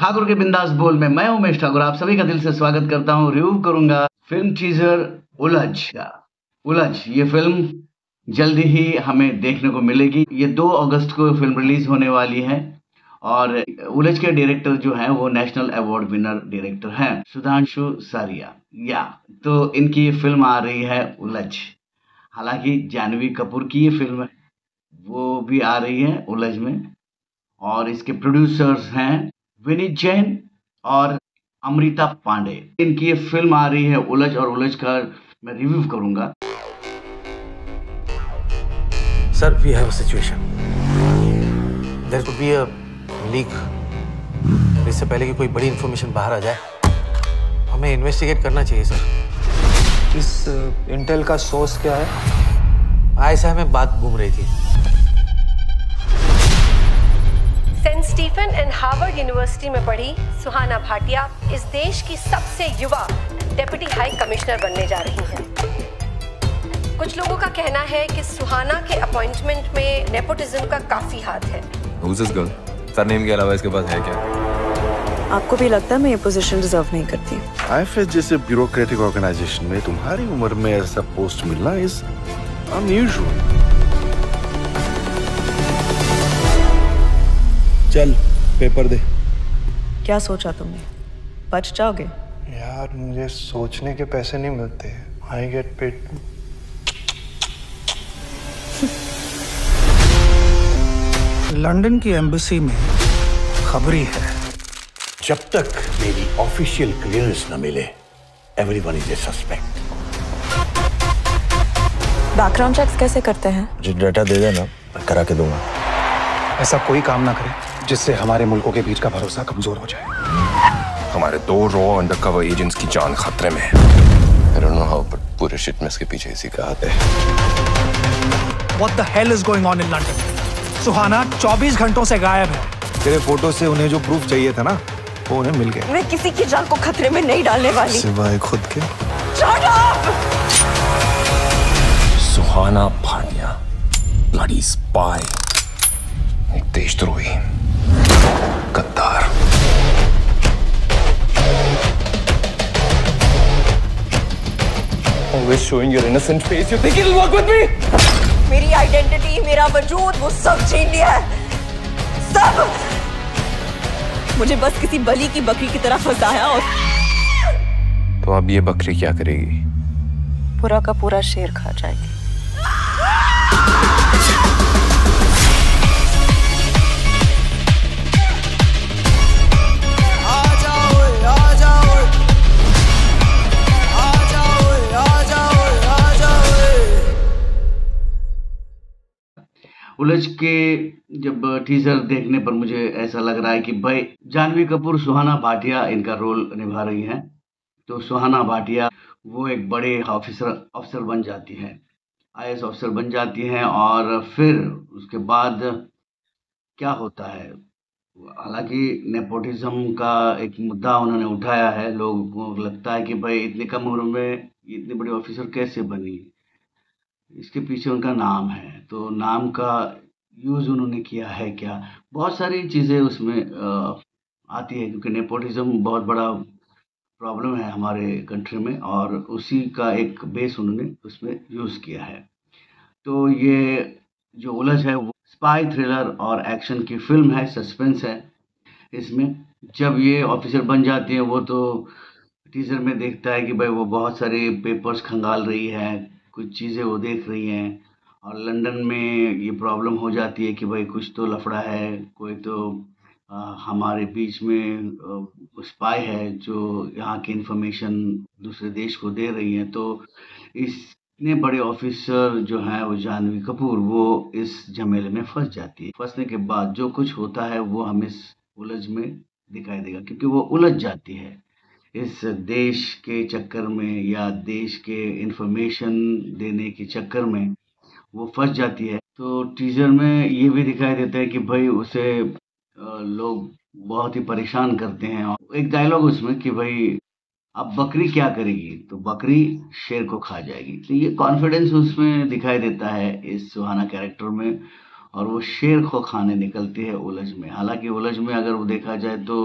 ठाकुर के बिंदास बोल में मैं उमेश ठाकुर आप सभी का दिल से स्वागत करता हूं। रिव्यू करूंगा फिल्म टीजर उलझ का। उलझ ये फिल्म जल्दी ही हमें देखने को मिलेगी। ये 2 अगस्त को फिल्म रिलीज होने वाली है और उलझ के डायरेक्टर जो हैं वो नेशनल अवार्ड विनर डायरेक्टर हैं सुधांशु सारिया। या तो इनकी ये फिल्म आ रही है उलझ। हालांकि जानवी कपूर की ये फिल्म है, वो भी आ रही है उलझ में। और इसके प्रोड्यूसर्स हैं विनीत जैन और अमृता पांडे। इनकी ये फिल्म आ रही है उलझ और उलझ का मैं रिव्यू करूंगा। Sir, we have a situation. There could be a leak. इससे पहले कि कोई बड़ी इंफॉर्मेशन बाहर आ जाए, हमें इन्वेस्टिगेट करना चाहिए सर। इस इंटेल का सोर्स क्या है? ऐसा हमें बात घूम रही थी। Saint Stephen and Harvard University में पढ़ी सुहाना भाटिया इस देश की सबसे युवा डेप्यूटी हाई कमिश्नर बनने जा रही हैं। कुछ लोगों का कहना है कि सुहाना के अपॉइंटमेंट में नेपोटिज्म का काफी हाथ है। Who's this girl? सरनेम के अलावा इसके पास है क्या? आपको भी लगता है मैं ये पोजीशन डिजर्व नहीं करती? आईएफएस जैसे ब्यूरोक्रेटिक ऑर्गेनाइजेशन में तुम्हारी उम्र में ऐसा पोस्ट मिलना इज अनयूजुअल। चल पेपर दे। क्या सोचा तुमने? बच जाओगे? यार मुझे सोचने के पैसे नहीं मिलते। I get paid. लंदन की एम्बेसी में खबरी है, जब तक मेरी ऑफिशियल क्लियरेंस न मिले everyone is a suspect. Background checks कैसे करते हैं? जो डाटा दे देना मैं करा के दूंगा। ऐसा कोई काम ना करे जिससे हमारे मुल्कों के बीच का भरोसा कमजोर हो जाए। हमारे 2 रॉ अंडरकवर एजेंट्स की जान खतरे में है। I don't know how, but पूरे शिट में इसके पीछे इसी का हाथ है। What the hell is going on in London? सुहाना 24 घंटों से गायब है। तेरे फोटो से उन्हें जो प्रूफ चाहिए था ना, वो उन्हें मिल गया। मैं किसी की जान को खतरे में नहीं डालने वाली। सिवाय खुद के। Shut up! सुहाना भाटिया, ब्लडी स्पाई, एक देशद्रोही, गद्दार। Always showing your innocent face. You think it'll work with me? मेरी आइडेंटिटी, मेरा वजूद, वो सब छीन लिया है। सब! मुझे बस किसी बलि की बकरी की तरह फंसाया और तो अब ये बकरी क्या करेगी? पूरा का पूरा शेर खा जाएगी। उलझ के जब टीजर देखने पर मुझे ऐसा लग रहा है कि भाई जानवी कपूर सुहाना भाटिया इनका रोल निभा रही हैं। तो सुहाना भाटिया वो एक बड़े अफसर बन जाती हैं, आईएएस अफसर बन जाती हैं और फिर उसके बाद क्या होता है। हालांकि नेपोटिज्म का एक मुद्दा उन्होंने उठाया है। लोगों को लगता है कि भाई इतनी कम उम्र में इतनी बड़ी ऑफिसर कैसे बनी, इसके पीछे उनका नाम है। तो नाम का यूज़ उन्होंने किया है क्या, बहुत सारी चीज़ें उसमें आती है क्योंकि नेपोटिज्म बहुत बड़ा प्रॉब्लम है हमारे कंट्री में और उसी का एक बेस उन्होंने उसमें यूज़ किया है। तो ये जो उलझ है वो स्पाई थ्रिलर और एक्शन की फिल्म है, सस्पेंस है इसमें। जब ये ऑफिसर बन जाती है वो तो टीजर में देखता है कि भाई वो बहुत सारे पेपर्स खंगाल रही है, कुछ चीज़ें वो देख रही हैं और लंदन में ये प्रॉब्लम हो जाती है कि भाई कुछ तो लफड़ा है, कोई तो हमारे बीच में स्पाई है जो यहाँ की इन्फॉर्मेशन दूसरे देश को दे रही हैं। तो इतने बड़े ऑफिसर जो हैं वो जानवी कपूर वो इस झमेले में फंस जाती है। फंसने के बाद जो कुछ होता है वो हमें उलझ में दिखाई देगा क्योंकि वो उलझ जाती है इस देश के चक्कर में या देश के इन्फॉर्मेशन देने के चक्कर में वो फंस जाती है। तो टीजर में ये भी दिखाई देता है कि भाई उसे लोग बहुत ही परेशान करते हैं और एक डायलॉग उसमें कि भाई अब बकरी क्या करेगी, तो बकरी शेर को खा जाएगी। तो ये कॉन्फिडेंस उसमें दिखाई देता है इस सुहाना कैरेक्टर में और वो शेर को खाने निकलती है उलझ में। हालांकि उलझ में अगर वो देखा जाए तो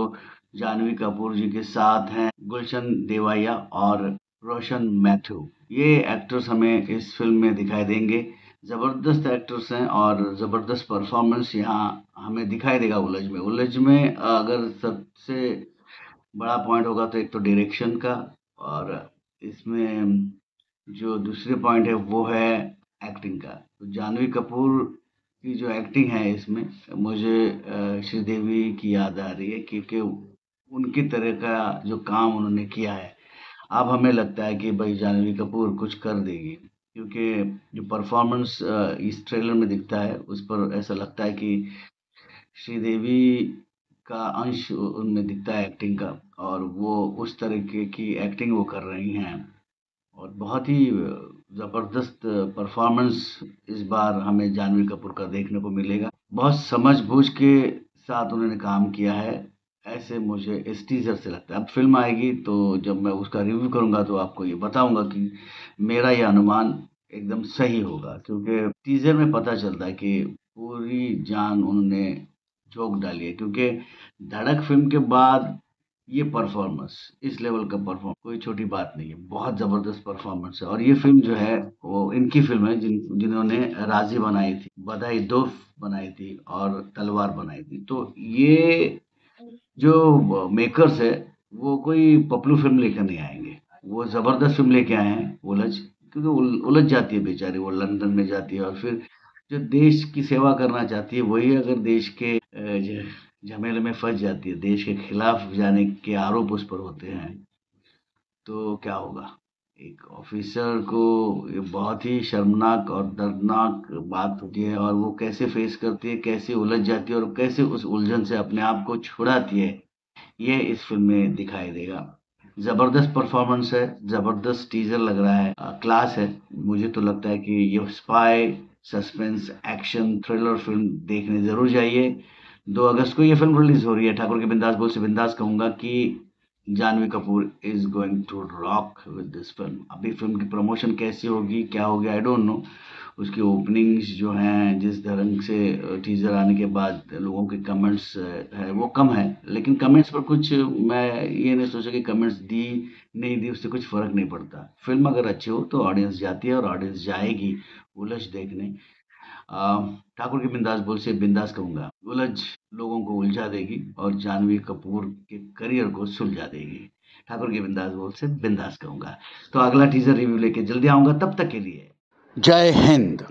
जानवी कपूर जी के साथ हैं गुलशन देवैया और रोशन मैथ्यू। ये एक्टर्स हमें इस फिल्म में दिखाई देंगे। ज़बरदस्त एक्टर्स हैं और ज़बरदस्त परफॉर्मेंस यहाँ हमें दिखाई देगा उलझ में अगर सबसे बड़ा पॉइंट होगा तो एक तो डायरेक्शन का, और इसमें जो दूसरे पॉइंट है वो है एक्टिंग का। तो जानवी कपूर की जो एक्टिंग है इसमें मुझे श्रीदेवी की याद आ रही है, क्योंकि उनकी तरह का जो काम उन्होंने किया है, अब हमें लगता है कि भाई जानवी कपूर कुछ कर देगी, क्योंकि जो परफॉर्मेंस इस ट्रेलर में दिखता है उस पर ऐसा लगता है कि श्रीदेवी का अंश उनमें दिखता है एक्टिंग का, और वो उस तरीके की एक्टिंग वो कर रही हैं और बहुत ही ज़बरदस्त परफॉर्मेंस इस बार हमें जानवी कपूर का देखने को मिलेगा। बहुत समझ-बूझ के साथ उन्होंने काम किया है, ऐसे मुझे इस टीज़र से लगता है। अब फ़िल्म आएगी तो जब मैं उसका रिव्यू करूँगा तो आपको ये बताऊँगा कि मेरा ये अनुमान एकदम सही होगा, क्योंकि टीज़र में पता चलता है कि पूरी जान उन्होंने झोंक डाली है, क्योंकि धड़क फ़िल्म के बाद ये परफॉर्मेंस, इस लेवल का परफॉर्म कोई छोटी बात नहीं है, बहुत ज़बरदस्त परफॉर्मेंस है। और ये फ़िल्म जो है वो इनकी फ़िल्म है जिन्होंने राज़ी बनाई थी, बधाई 2 बनाई थी और तलवार बनाई थी। तो ये जो मेकर्स है वो कोई पपलू फ़िल्म लेकर नहीं आएँगे, वो ज़बरदस्त फ़िल्म लेके आए हैं उलझ, क्योंकि उलझ जाती है बेचारी, वो लंदन में जाती है और फिर जो देश की सेवा करना चाहती है वही अगर देश के झमेले में फंस जाती है, देश के खिलाफ जाने के आरोप उस पर होते हैं, तो क्या होगा? एक ऑफिसर को ये बहुत ही शर्मनाक और दर्दनाक बात होती है, और वो कैसे फेस करती है, कैसे उलझ जाती है और कैसे उस उलझन से अपने आप को छुड़ाती है, ये इस फिल्म में दिखाई देगा। ज़बरदस्त परफॉर्मेंस है, ज़बरदस्त टीज़र लग रहा है, क्लास है। मुझे तो लगता है कि ये spy, suspense, action, thriller film देखने ज़रूर जाइए। 2 अगस्त को ये फ़िल्म रिलीज़ हो रही है। ठाकुर के बिंदास बोल से बिंदास कहूँगा कि Janhvi Kapoor is going to rock with this film. अभी फ़िल्म की प्रमोशन कैसी होगी, क्या होगी, आई डोंट नो। उसकी ओपनिंग्स जो हैं, जिस ढंग से टीज़र आने के बाद लोगों के कमेंट्स है वो कम है, लेकिन कमेंट्स पर कुछ मैं ये नहीं सोचा कि कमेंट्स दी नहीं दी उससे कुछ फ़र्क नहीं पड़ता। फ़िल्म अगर अच्छी हो तो ऑडियंस जाती है और ऑडियंस जाएगी उलझ देखने। ठाकुर के बिंदास बोल से बिंदास कहूँगा, उलझ लोगों को उलझा देगी और जानवी कपूर के करियर को सुलझा देगी। ठाकुर के बिंदास बोल से बिंदास कहूँगा। तो अगला टीज़र रिव्यू लेके जल्दी आऊँगा, तब तक के लिए जय हिंद।